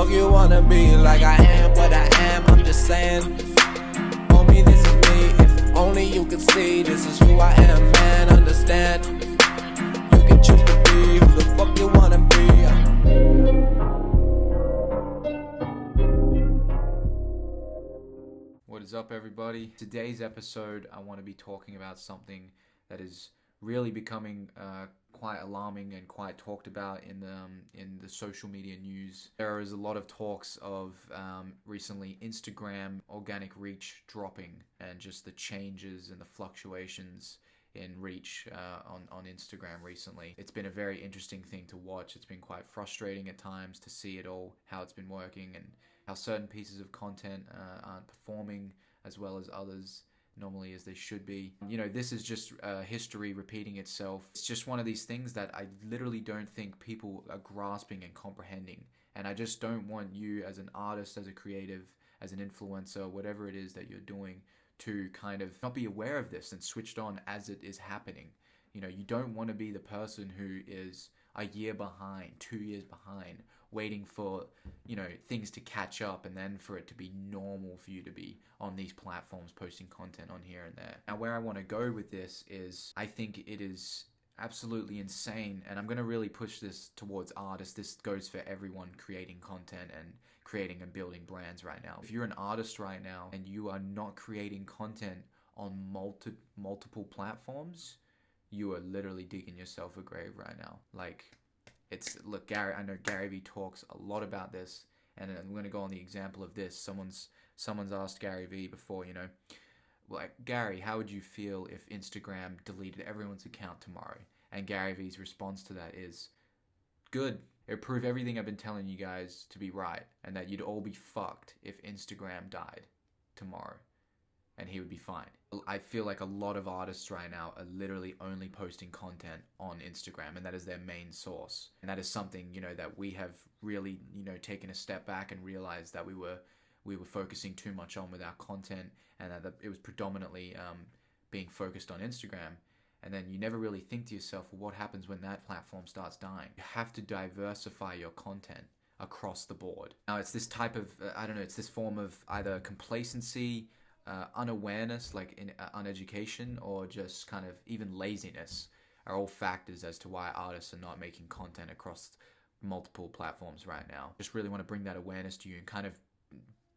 fuck you wanna be? Like I am what I am, I'm just saying. Homie, this is me. If only you could see, this is who I am, man, understand. You can choose to be who the fuck you wanna be. What is up, everybody? Today's episode, I want to be talking about something that is really becoming quite alarming and quite talked about in the social media news. There is a lot of talks of recently Instagram organic reach dropping and just the changes and the fluctuations in reach on Instagram recently. It's been a very interesting thing to watch. It's been quite frustrating at times to see it all, how it's been working and how certain pieces of content aren't performing as well as others normally as they should be. You know, this is just history repeating itself. It's just one of these things that I literally don't think people are grasping and comprehending. And I just don't want you as an artist, as a creative, as an influencer, whatever it is that you're doing, to kind of not be aware of this and switched on as it is happening. You know, you don't want to be the person who is a year behind, 2 years behind, waiting for, you know, things to catch up and then for it to be normal for you to be on these platforms posting content on here and there. Now, where I want to go with this is I think it is absolutely insane, and I'm going to really push this towards artists. This goes for everyone creating content and creating and building brands right now. If you're an artist right now and you are not creating content on multiple platforms, you are literally digging yourself a grave right now. Like, look, Gary, I know Gary Vee talks a lot about this, and I'm going to go on the example of this. Someone's asked Gary Vee before, you know, like, Gary, how would you feel if Instagram deleted everyone's account tomorrow? And Gary Vee's response to that is, good. It would prove everything I've been telling you guys to be right, and that you'd all be fucked if Instagram died tomorrow, and he would be fine. I feel like a lot of artists right now are literally only posting content on Instagram, and that is their main source. And that is something, you know, that we have really, you know, taken a step back and realized that we were focusing too much on with our content, and that it was predominantly being focused on Instagram. And then you never really think to yourself, well, what happens when that platform starts dying? You have to diversify your content across the board. Now, it's this type of, it's this form of either complacency, unawareness, like in uneducation, or just kind of even laziness are all factors as to why artists are not making content across multiple platforms right now. Just really want to bring that awareness to you and kind of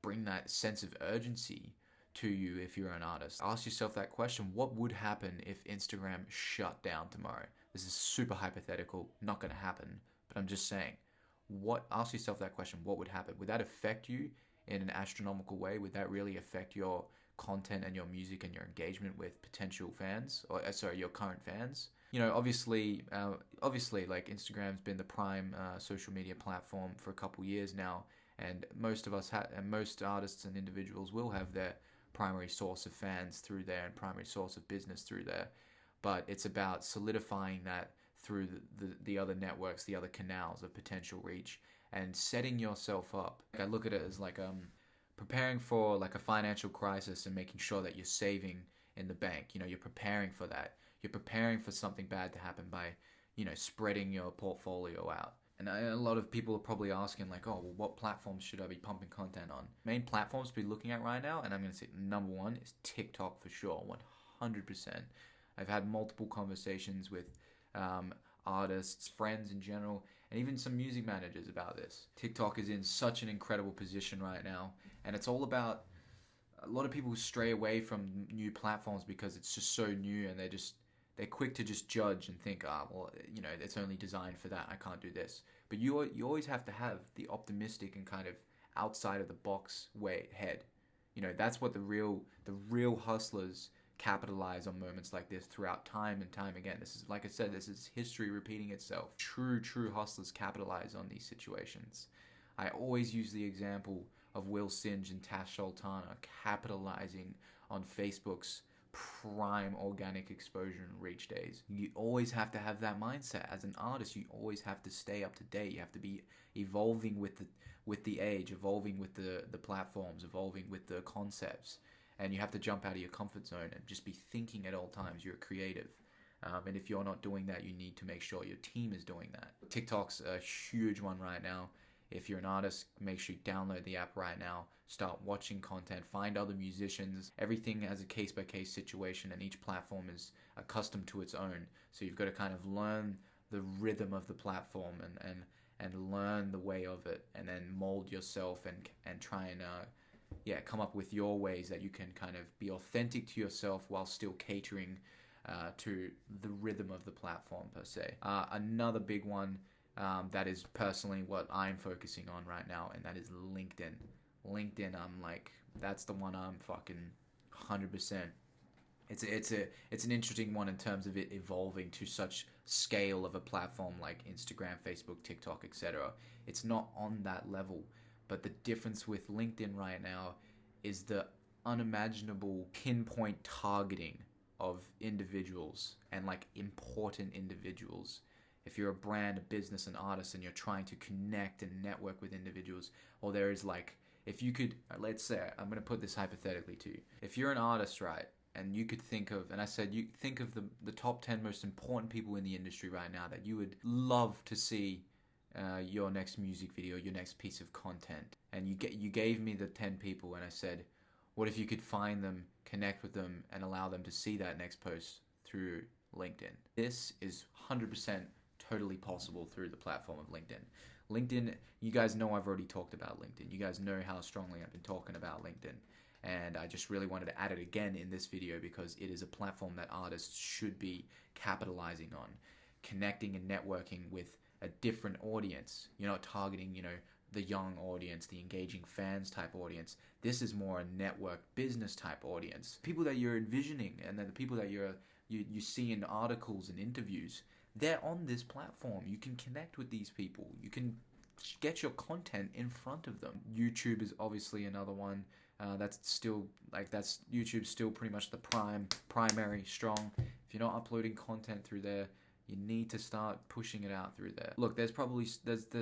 bring that sense of urgency to you if you're an artist. Ask yourself that question: what would happen if Instagram shut down tomorrow? This is super hypothetical, not going to happen, but I'm just saying, ask yourself that question: what would happen? Would that affect you in an astronomical way? Would that really affect your content and your music and your engagement with potential fans, or your current fans? You know, obviously, like, Instagram's been the prime social media platform for a couple years now, and most of us and most artists and individuals will have their primary source of fans through there and primary source of business through there. But it's about solidifying that through the other networks, the other canals of potential reach, and setting yourself up. I look at it as like preparing for like a financial crisis and making sure that you're saving in the bank. You know, you're preparing for that. You're preparing for something bad to happen by, you know, spreading your portfolio out. And a lot of people are probably asking, like, oh, well, what platforms should I be pumping content on? Main platforms to be looking at right now, and I'm going to say number one is TikTok for sure, 100%. I've had multiple conversations with artists, friends in general, and even some music managers about this. TikTok is in such an incredible position right now, and it's all about, a lot of people stray away from new platforms because it's just so new, and they're quick to just judge and think, well, you know, it's only designed for that, I can't do this. But you always have to have the optimistic and kind of outside of the box head. You know, that's what the real hustlers capitalize on moments like this throughout time and time again. This is, like I said, this is history repeating itself. True hustlers capitalize on these situations. I always use the example of Will Singe and Tash Sultana capitalizing on Facebook's prime organic exposure and reach days. You always have to have that mindset. As an artist, you always have to stay up to date. You have to be evolving with the age, evolving with the platforms, evolving with the concepts. And you have to jump out of your comfort zone and just be thinking at all times. You're a creative. And if you're not doing that, you need to make sure your team is doing that. TikTok's a huge one right now. If you're an artist, make sure you download the app right now. Start watching content, find other musicians. Everything has a case-by-case situation, and each platform is accustomed to its own. So you've got to kind of learn the rhythm of the platform and learn the way of it, and then mold yourself and try and come up with your ways that you can kind of be authentic to yourself while still catering to the rhythm of the platform per se. Another big one that is personally what I'm focusing on right now, and that is LinkedIn. LinkedIn, I'm like, that's the one I'm fucking 100%. It's an interesting one in terms of it evolving to such scale of a platform like Instagram, Facebook, TikTok, etc. It's not on that level, but the difference with LinkedIn right now is the unimaginable pinpoint targeting of individuals, and like important individuals. If you're a brand, a business, an artist, and you're trying to connect and network with individuals, or there is like, if you could, let's say, I'm going to put this hypothetically to you. If you're an artist, right, and you could think of, and I said, you think of the top 10 most important people in the industry right now that you would love to see your next music video, your next piece of content. And you gave me the 10 people, and I said, what if you could find them, connect with them, and allow them to see that next post through LinkedIn? This is 100% totally possible through the platform of LinkedIn. LinkedIn, you guys know I've already talked about LinkedIn. You guys know how strongly I've been talking about LinkedIn. And I just really wanted to add it again in this video because it is a platform that artists should be capitalizing on, connecting and networking with a different audience. You're not targeting, the young audience, the engaging fans type audience. This is more a network business type audience. People that you're envisioning, and then the people that you see in articles and interviews, they're on this platform. You can connect with these people. You can get your content in front of them. YouTube is obviously another one. YouTube's still pretty much the primary strong. If you're not uploading content through there, you need to start pushing it out through there. Look, there's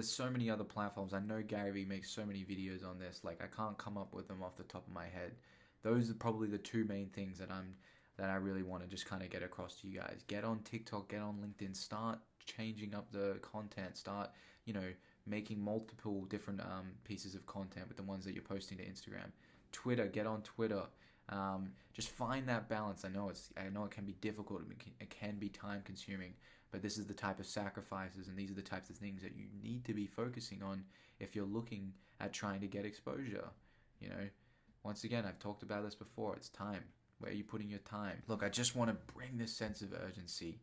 so many other platforms. I know Gary Vee makes so many videos on this. Like, I can't come up with them off the top of my head. Those are probably the two main things that I really want to just kind of get across to you guys. Get on TikTok, get on LinkedIn, start changing up the content, start, making multiple different pieces of content with the ones that you're posting to Instagram. Twitter, get on Twitter. Just find that balance. I know it can be difficult, it can be time consuming, but this is the type of sacrifices and these are the types of things that you need to be focusing on if you're looking at trying to get exposure. Once again, I've talked about this before, it's time. Where are you putting your time? Look, I just want to bring this sense of urgency.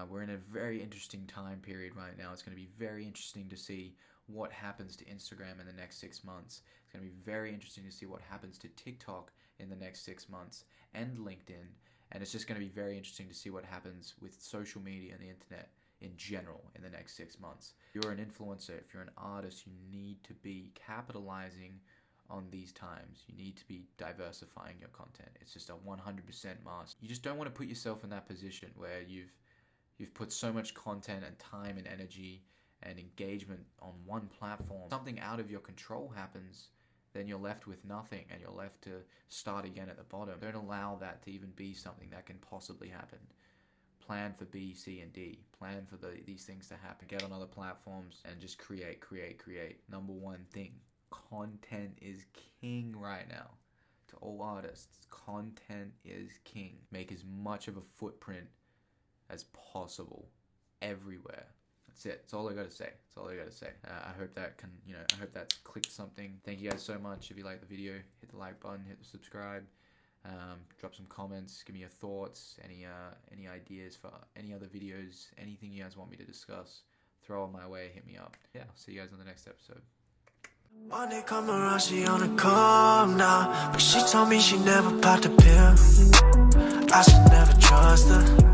We're in a very interesting time period right now. It's going to be very interesting to see what happens to Instagram in the next 6 months. It's going to be very interesting to see what happens to TikTok in the next 6 months and LinkedIn. And it's just going to be very interesting to see what happens with social media and the internet in general in the next 6 months. If you're an influencer, if you're an artist, you need to be capitalizing on these times. You need to be diversifying your content. It's just a 100% must. You just don't want to put yourself in that position where you've put so much content and time and energy and engagement on one platform. Something out of your control happens, then you're left with nothing and you're left to start again at the bottom. Don't allow that to even be something that can possibly happen. Plan for B, C, and D. Plan for these things to happen. Get on other platforms and just create. Number one thing, content is king right now. To all artists, content is king. Make as much of a footprint as possible everywhere. That's it. That's all I gotta say. I hope that I hope that's clicked something. Thank you guys so much. If you like the video, hit the like button, hit the subscribe, drop some comments, give me your thoughts, any ideas for any other videos, anything you guys want me to discuss, throw it my way, hit me up. Yeah, I'll see you guys on the next episode. One day come around, she on a calm now, but she told me she never popped a pill. I should never trust her.